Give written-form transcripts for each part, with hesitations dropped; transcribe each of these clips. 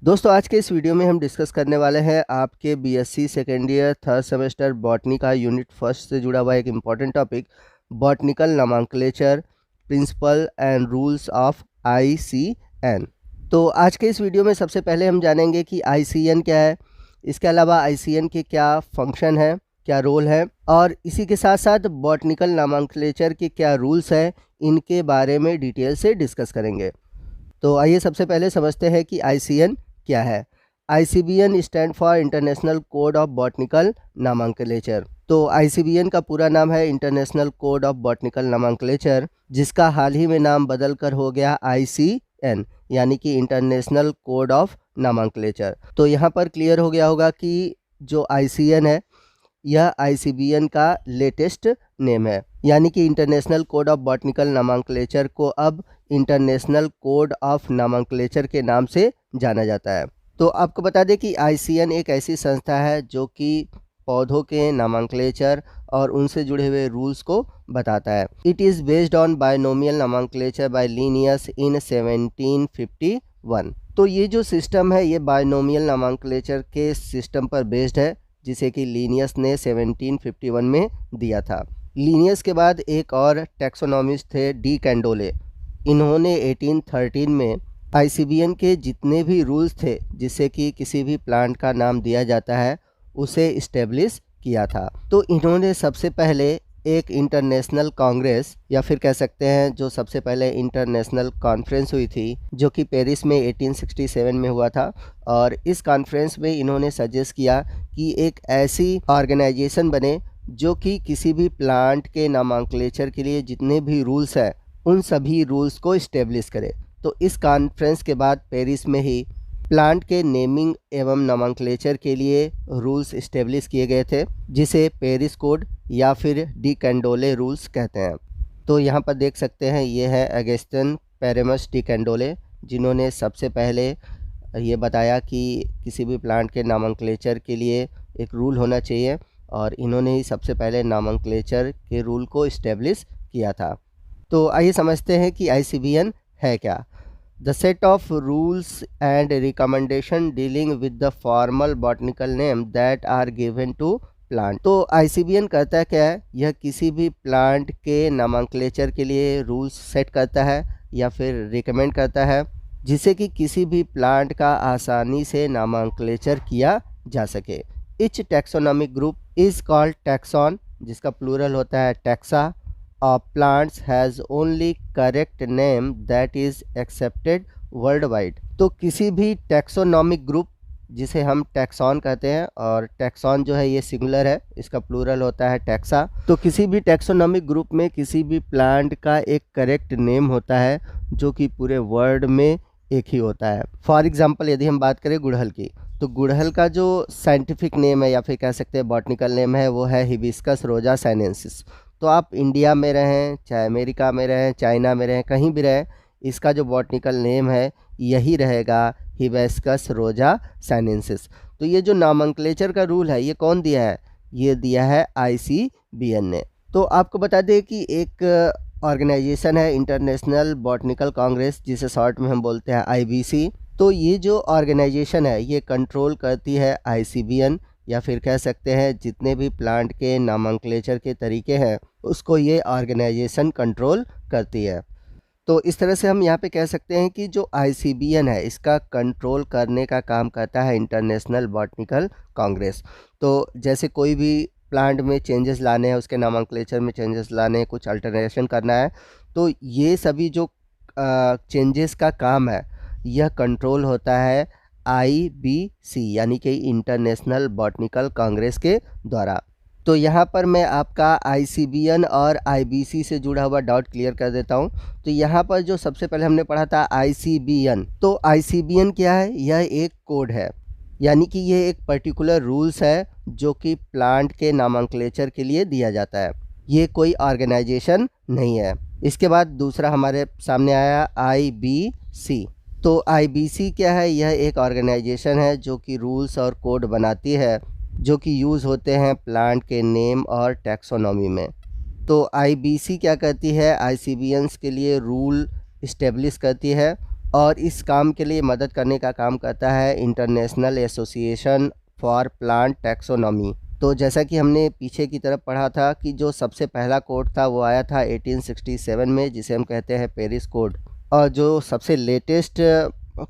दोस्तों आज के इस वीडियो में हम डिस्कस करने वाले हैं आपके BSc second year third semester botany का यूनिट फर्स्ट से जुड़ा हुआ एक important topic botanical nomenclature principal and rules of ICN. तो आज के इस वीडियो में सबसे पहले हम जानेंगे कि आईसीएन क्या है, इसके अलावा आईसीएन के क्या फंक्शन है, क्या रोल है, और इसी के साथ साथ बॉटनिकल नॉमेनक्लेचर के क्या रूल्स हैं, इनके बारे में डिटेल से डिस्कस करेंगे। तो आइए सबसे पहले समझते हैं कि आईसीएन क्या है। ICBN stand for international code of botanical nomenclature. तो आईसीबीएन का पूरा नाम है international code of botanical nomenclature, जिसका हाल ही में नाम बदल कर हो गया आईसीएन, यानी कि इंटरनेशनल कोड ऑफ नॉमेनक्लेचर। तो यहाँ पर क्लियर हो गया होगा कि जो आईसीएन है यह आईसीबीएन का लेटेस्ट नेम है, यानी कि international code of botanical nomenclature को अब इंटरनेशनल कोड ऑफ नॉमेनक्लेचर के नाम से जाना जाता है। तो आपको बता दें कि आईसीएन एक ऐसी संस्था है जो कि पौधों के नॉमेनक्लेचर और उनसे जुड़े हुए रूल्स को बताता है। It is based on binomial nomenclature by Linnaeus in 1751। तो ये जो सिस्टम है ये बायनोमियल नॉमेनक्लेचर के सिस्टम पर बेस्ड है, जिसे कि लिनियस ने 1751 में दिया था। लिनियस के बाद एक और टैक्सोनॉमिस्ट थे डी कैंडोले। इन्होंने 1813 में आईसीबीएन के जितने भी रूल्स थे जिससे कि किसी भी प्लांट का नाम दिया जाता है उसे इस्टेब्लिश किया था। तो इन्होंने सबसे पहले एक इंटरनेशनल कांग्रेस, या फिर कह सकते हैं जो सबसे पहले इंटरनेशनल कॉन्फ्रेंस हुई थी जो कि पेरिस में 1867 में हुआ था, और इस कॉन्फ्रेंस में इन्होंने सजेस्ट किया कि एक ऐसी ऑर्गेनाइजेशन बने जो कि किसी भी प्लांट के नॉमेनक्लेचर के लिए जितने भी रूल्स हैं उन सभी रूल्स को इस्टेब्लिश करे। तो इस कॉन्फ्रेंस के बाद पेरिस में ही प्लांट के नेमिंग एवं नॉमेनक्लेचर के लिए रूल्स इस्टेब्लिश किए गए थे, जिसे पेरिस कोड या फिर डी कैंडोले रूल्स कहते हैं। तो यहाँ पर देख सकते हैं ये है अगस्टिन पेरेमस डी कैंडोले, जिन्होंने सबसे पहले ये बताया कि किसी भी प्लांट के नॉमेनक्लेचर के लिए एक रूल होना चाहिए, और इन्होंने ही सबसे पहले नॉमेनक्लेचर के रूल को इस्टेब्लिश किया था। तो आइए समझते हैं कि आईसीबीएन है क्या। The set of rules and recommendation dealing with the formal botanical name that are given to plant. तो आईसीबीएन करता क्या है, यह किसी भी प्लांट के नॉमेनक्लेचर के लिए रूल्स सेट करता है या फिर रिकमेंड करता है, जिससे कि किसी भी प्लांट का आसानी से नॉमेनक्लेचर किया जा सके। Etch taxonomic group is called taxon, जिसका प्लूरल होता है taxa, of plants has only correct name that is accepted worldwide। तो किसी भी टैक्सोनॉमिक ग्रुप, जिसे हम टैक्सॉन कहते हैं, और टैक्सॉन जो है ये सिंगुलर है, इसका प्लूरल होता है टैक्सा। तो किसी भी टैक्सोनॉमिक ग्रुप में किसी भी प्लांट का एक करेक्ट नेम होता है जो कि पूरे वर्ल्ड में एक ही होता है। फॉर एग्जांपल यदि हम बात करें गुड़हल की, तो गुड़हल का जो साइंटिफिक नेम है या फिर कह सकते हैं बॉटनिकल नेम है वो है हिबिस्कस रोजा साइनेंसिस। तो आप इंडिया में रहें, चाहे अमेरिका में रहें, चाइना में रहें, कहीं भी रहें, इसका जो बॉटनिकल नेम है यही रहेगा, हिबिस्कस रोजा साइनेंसिस। तो ये जो नॉमेनक्लेचर का रूल है ये कौन दिया है, ये दिया है आईसीबीएन ने। तो आपको बता दें कि एक ऑर्गेनाइजेशन है इंटरनेशनल बॉटनिकल कांग्रेस, जिसे शॉर्ट में हम बोलते हैं आईबीसी। तो ये जो ऑर्गेनाइजेशन है ये कंट्रोल करती है आईसीबीएन, या फिर कह सकते हैं जितने भी प्लांट के नॉमेनक्लेचर के तरीके हैं उसको ये ऑर्गेनाइजेशन कंट्रोल करती है। तो इस तरह से हम यहाँ पे कह सकते हैं कि जो आईसीबीएन है इसका कंट्रोल करने का काम करता है इंटरनेशनल बॉटनिकल कांग्रेस। तो जैसे कोई भी प्लांट में चेंजेस लाने हैं, उसके नॉमेनक्लेचर में चेंजेस लाने हैं, कुछ अल्टरेशन करना है, तो ये सभी जो चेंजेस का काम है यह कंट्रोल होता है आईबीसी, यानी कि इंटरनेशनल बॉटनिकल कांग्रेस के द्वारा। तो यहाँ पर मैं आपका आईसीबीएन और आईबीसी से जुड़ा हुआ डाउट क्लियर कर देता हूँ। तो यहाँ पर जो सबसे पहले हमने पढ़ा था आईसीबीएन, तो आईसीबीएन क्या है, यह एक कोड है, यानी कि ये एक पर्टिकुलर रूल्स है जो कि प्लांट के नॉमेनक्लेचर के लिए दिया जाता है, ये कोई ऑर्गेनाइजेशन नहीं है। इसके बाद दूसरा हमारे सामने आया आईबीसी। तो आईबीसी क्या है, यह एक ऑर्गेनाइजेशन है जो कि रूल्स और कोड बनाती है जो कि यूज़ होते हैं प्लांट के नेम और टैक्सोनॉमी में। तो आईबीसी क्या करती है, आईसीबीएन्स के लिए रूल इस्टेब्लिश करती है और इस काम के लिए मदद करने का काम करता है international association for plant taxonomy. तो जैसा कि हमने पीछे की तरफ पढ़ा था कि जो सबसे पहला कोड था वो आया था 1867 में, जिसे हम कहते हैं पेरिस कोड। और जो सबसे लेटेस्ट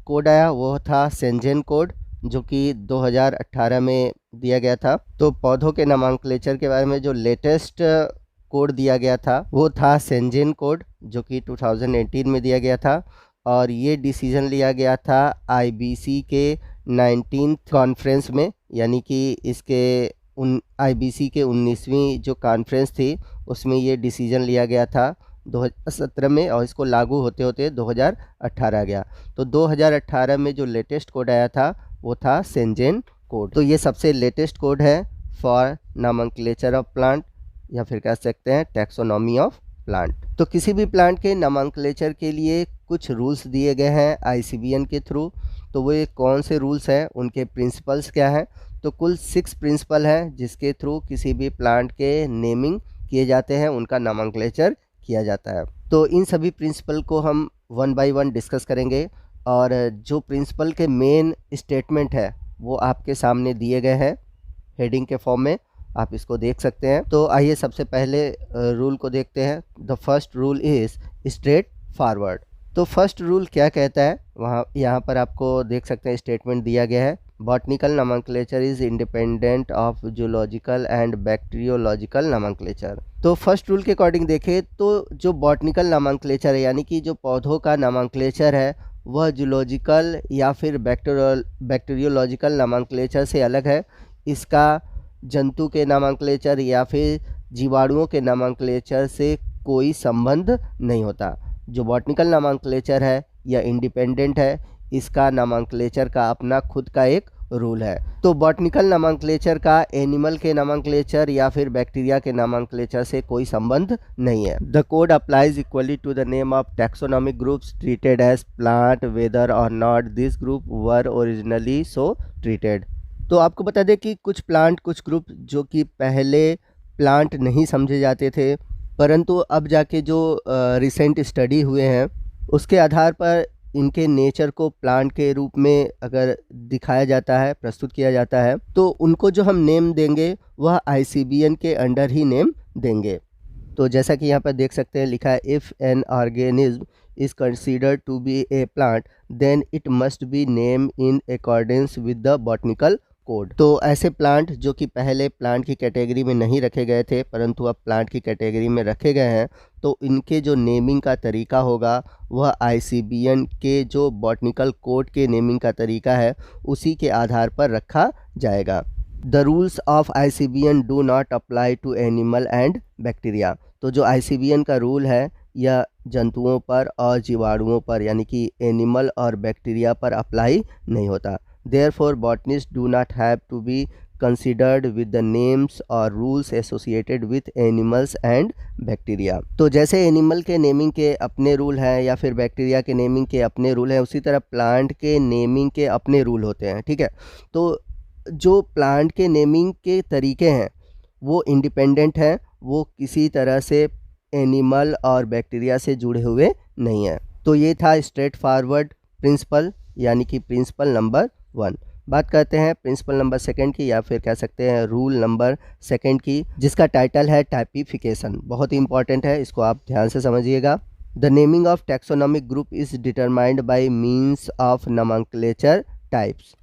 कोड आया वो था शेंजन कोड, जो कि 2018 में दिया गया था। तो पौधों के नामांकलेचर के बारे में जो लेटेस्ट कोड दिया गया था वो था शेंजन कोड, जो कि 2018 में दिया गया था। और ये डिसीजन लिया गया था आईबीसी के 19th कॉन्फ्रेंस में, यानी कि इसके आईबीसी के 19वीं जो कॉन्फ्रेंस थी उसमें ये डिसीजन लिया गया था 2017 में, और इसको लागू होते होते 2018 गया। तो 2018 में जो लेटेस्ट कोड आया था वो था शेंजन कोड। तो ये सबसे लेटेस्ट कोड है फॉर नामंक्लेचर ऑफ प्लांट, या फिर कह सकते हैं टैक्सोनॉमी ऑफ प्लांट। तो किसी भी प्लांट के नामंक्लेचर के लिए कुछ रूल्स दिए गए हैं आईसीबीएन के थ्रू। तो वो कौन से रूल्स हैं, उनके प्रिंसिपल्स क्या हैं? तो कुल 6 प्रिंसिपल हैं जिसके थ्रू किसी भी प्लांट के नेमिंग किए जाते हैं, उनका नामंक्लेचर किया जाता है। तो इन सभी प्रिंसिपल को हम 1 बाय 1 डिस्कस करेंगे। और जो प्रिंसिपल के मेन स्टेटमेंट है वो आपके सामने दिए गए हैं हेडिंग के फॉर्म में, आप इसको देख सकते हैं। तो आइए सबसे पहले रूल को देखते हैं। The first rule is straight forward. तो फर्स्ट रूल क्या कहता है, यहाँ पर आपको देख सकते हैं स्टेटमेंट दिया गया है। Botanical nomenclature is independent of zoological and bacteriological nomenclature. तो फर्स्ट रूल के अकॉर्डिंग देखें तो जो बॉटनिकल नामंक्लेचर है, यानी कि जो पौधों का नामंक्लेचर है, वह जूलॉजिकल या फिर बैक्टीरियोलॉजिकल नामंक्लेचर से अलग है। इसका जंतु के नामंक्लेचर या फिर जीवाणुओं के नामंक्लेचर से कोई संबंध नहीं होता। जो बॉटनिकल नामंक्लेचर है या इंडिपेंडेंट है, इसका नामंक्लेचर का अपना खुद का एक रूल है। तो बॉटनिकल नामंक्लेचर का एनिमल के नामंक्लेचर या फिर बैक्टीरिया के नामंक्लेचर से कोई संबंध नहीं है। The code applies equally to the name of taxonomic groups treated as plant whether or not this group were originally so treated. तो आपको बता दें कि कुछ प्लांट, कुछ ग्रुप जो कि पहले प्लांट नहीं समझे जाते थे, परंतु अब जाके जो रिसेंट स्टडी हुए हैं उसके आधार पर इनके नेचर को प्लांट के रूप में अगर दिखाया जाता है, प्रस्तुत किया जाता है, तो उनको जो हम नेम देंगे वह आईसीबीएन के अंडर ही नेम देंगे। तो जैसा कि यहाँ पर देख सकते हैं लिखा है, if an organism is considered to be a plant then it must be name in accordance with the botanical code. तो ऐसे प्लांट जो कि पहले प्लांट की कैटेगरी में नहीं रखे गए थे परंतु अब प्लांट की कैटेगरी में रखे गए हैं, तो इनके जो नेमिंग का तरीका होगा वह आईसीबीएन के जो बॉटनिकल कोड के नेमिंग का तरीका है उसी के आधार पर रखा जाएगा। The rules of ICBN do not apply to animal and bacteria. तो जो आईसीबीएन का रूल है यह जंतुओं पर और जीवाणुओं पर, यानी कि एनिमल और बैक्टीरिया पर अप्लाई नहीं होता। Therefore, botanists do not have to be considered with the names or rules associated with animals and bacteria। तो जैसे एनिमल के नेमिंग के अपने रूल हैं या फिर बैक्टीरिया के नेमिंग के अपने रूल हैं, उसी तरह प्लांट के नेमिंग के अपने रूल होते हैं। ठीक है, तो जो प्लांट के नेमिंग के तरीके हैं वो इंडिपेंडेंट हैं, वो किसी तरह से एनिमल और बैक्टीरिया से जुड़े हुए नहीं हैं। तो ये था स्ट्रेट फॉरवर्ड प्रिंसिपल, यानी कि प्रिंसिपल नंबर 1। बात करते हैं प्रिंसिपल नंबर 2 की, या फिर कह सकते हैं रूल नंबर 2 की, जिसका टाइटल है टाइपिफिकेशन। बहुत ही इंपॉर्टेंट है, इसको आप ध्यान से समझिएगा। The naming of taxonomic group is determined by means of nomenclature types.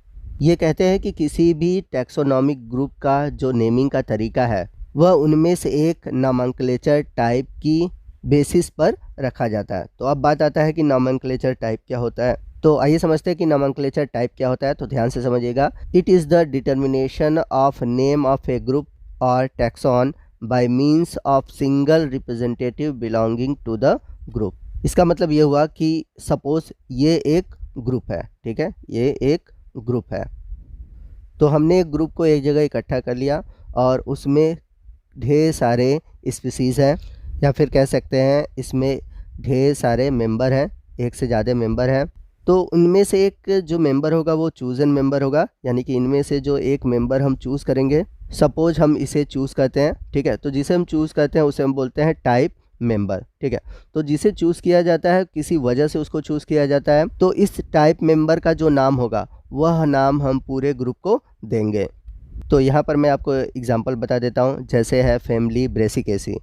ये कहते हैं कि किसी भी टैक्सोनॉमिक ग्रुप का जो नेमिंग का तरीका है वह उनमें से एक नोमेनक्लेचर टाइप की बेसिस पर रखा जाता है। तो अब बात आता है कि नोमेनक्लेचर टाइप क्या होता है। तो आइए समझते हैं कि नोमेनक्लेचर टाइप क्या होता है। तो ध्यान से समझिएगा। It is the determination of name of a group or taxon by means of single representative belonging to the group. इसका मतलब ये हुआ कि सपोज ये एक ग्रुप है, ठीक है, ये एक ग्रुप है, तो हमने एक ग्रुप को एक जगह इकट्ठा कर लिया और उसमें ढेर सारे स्पीसीज़ हैं, या फिर कह सकते हैं इसमें ढेर सारे मेंबर हैं, एक से ज़्यादा मेंबर हैं। तो उनमें से एक जो मेंबर होगा वो चूज़न मेंबर होगा, यानी कि इनमें से जो एक मेंबर हम चूज़ करेंगे। सपोज हम इसे चूज़ करते हैं, ठीक है, तो जिसे हम चूज़ करते हैं उसे हम बोलते हैं टाइप मेंबर, ठीक है। तो जिसे चूज़ किया जाता है किसी वजह से उसको चूज़ किया जाता है, तो इस टाइप मेंबर का जो नाम होगा वह नाम हम पूरे ग्रुप को देंगे। तो यहाँ पर मैं आपको एग्जांपल बता देता हूँ, जैसे है फैमिली ब्रेसिकेसी।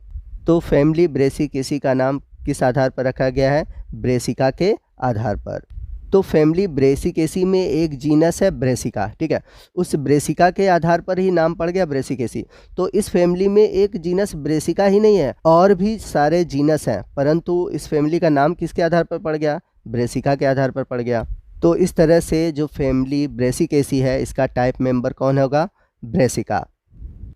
तो फैमिली ब्रेसिकेसी का नाम किस आधार पर रखा गया है? ब्रेसिका के आधार पर। तो फैमिली ब्रेसिकेसी में एक जीनस है ब्रेसिका, ठीक है। उस ब्रेसिका के आधार पर ही नाम पड़ गया ब्रेसिकेसी। तो इस फैमिली में एक जीनस ब्रेसिका ही नहीं है, और भी सारे जीनस हैं, परंतु इस फैमिली का नाम किसके आधार पर पड़ गया? ब्रेसिका के आधार पर पड़ गया। तो इस तरह से जो फैमिली ब्रेसिकेसी है इसका टाइप मेंबर कौन होगा? ब्रेसिका।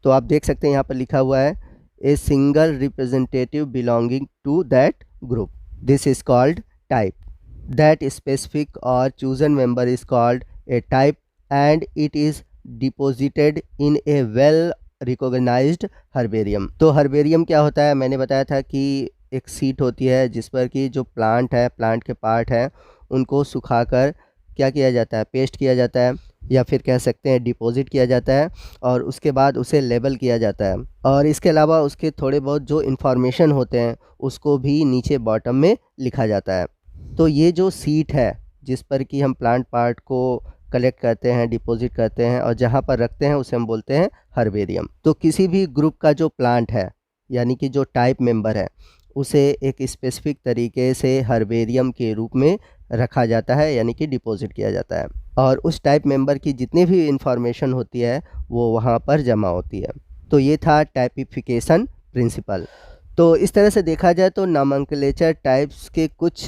तो आप देख सकते हैं यहाँ पर लिखा हुआ है a single representative belonging to that group, this is called type. That specific or chosen member is called a type and it is deposited in a well recognized herbarium। तो हर्बेरियम क्या होता है? मैंने बताया था कि एक सीट होती है जिस पर कि जो प्लांट है, प्लांट के पार्ट हैं, उनको सुखाकर क्या किया जाता है? पेस्ट किया जाता है, या फिर कह सकते हैं डिपॉजिट किया जाता है, और उसके बाद उसे लेबल किया जाता है। और इसके अलावा उसके थोड़े बहुत जो इन्फॉर्मेशन होते हैं उसको भी नीचे बॉटम में लिखा जाता है। तो ये जो सीट है जिस पर कि हम प्लांट पार्ट को कलेक्ट करते हैं, डिपॉजिट करते हैं और जहाँ पर रखते हैं उसे हम बोलते हैं हर्बेरियम। तो किसी भी ग्रुप का जो प्लांट है यानी कि जो टाइप मेंबर है उसे एक स्पेसिफिक तरीके से हर्बेरियम के रूप में रखा जाता है, यानी कि डिपॉजिट किया जाता है, और उस टाइप मेंबर की जितनी भी इंफॉर्मेशन होती है वो वहाँ पर जमा होती है। तो ये था टाइपिफिकेशन प्रिंसिपल। तो इस तरह से देखा जाए तो नॉमेनक्लेचर टाइप्स के कुछ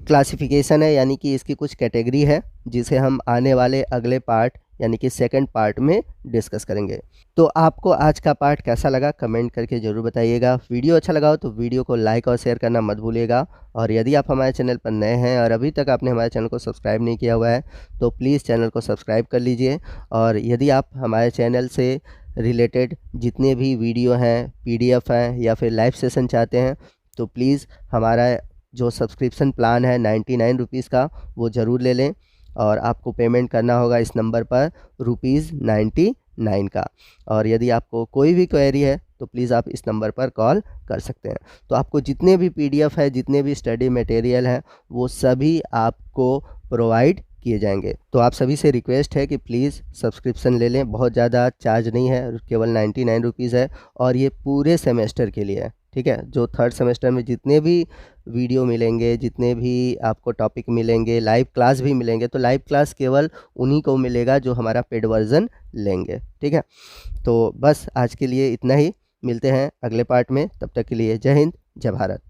क्लासिफिकेशन है, यानी कि इसकी कुछ कैटेगरी है जिसे हम आने वाले अगले पार्ट यानी कि सेकंड पार्ट में डिस्कस करेंगे। तो आपको आज का पार्ट कैसा लगा कमेंट करके ज़रूर बताइएगा। वीडियो अच्छा लगा हो तो वीडियो को लाइक और शेयर करना मत भूलिएगा, और यदि आप हमारे चैनल पर नए हैं और अभी तक आपने हमारे चैनल को सब्सक्राइब नहीं किया हुआ है तो प्लीज़ चैनल को सब्सक्राइब कर लीजिए। और यदि आप हमारे चैनल से रिलेटेड जितने भी वीडियो हैं, PDF हैं या फिर लाइव सेशन चाहते हैं तो प्लीज़ हमारा जो सब्सक्रिप्शन प्लान है 99 रुपीज़ का वो ज़रूर ले लें, और आपको पेमेंट करना होगा इस नंबर पर ₹99 का। और यदि आपको कोई भी क्वेरी है तो प्लीज़ आप इस नंबर पर कॉल कर सकते हैं। तो आपको जितने भी PDF है, जितने भी स्टडी मटेरियल हैं, वो सभी आपको प्रोवाइड किए जाएंगे। तो आप सभी से रिक्वेस्ट है कि प्लीज़ सब्सक्रिप्शन ले लें, बहुत ज़्यादा चार्ज नहीं है, केवल 99 रुपीज़ है, और ये पूरे सेमेस्टर के लिए है, ठीक है। जो थर्ड सेमेस्टर में जितने भी वीडियो मिलेंगे, जितने भी आपको टॉपिक मिलेंगे, लाइव क्लास भी मिलेंगे, तो लाइव क्लास केवल उन्हीं को मिलेगा जो हमारा पेड वर्जन लेंगे, ठीक है। तो बस आज के लिए इतना ही, मिलते हैं अगले पार्ट में, तब तक के लिए जय हिंद, जय भारत।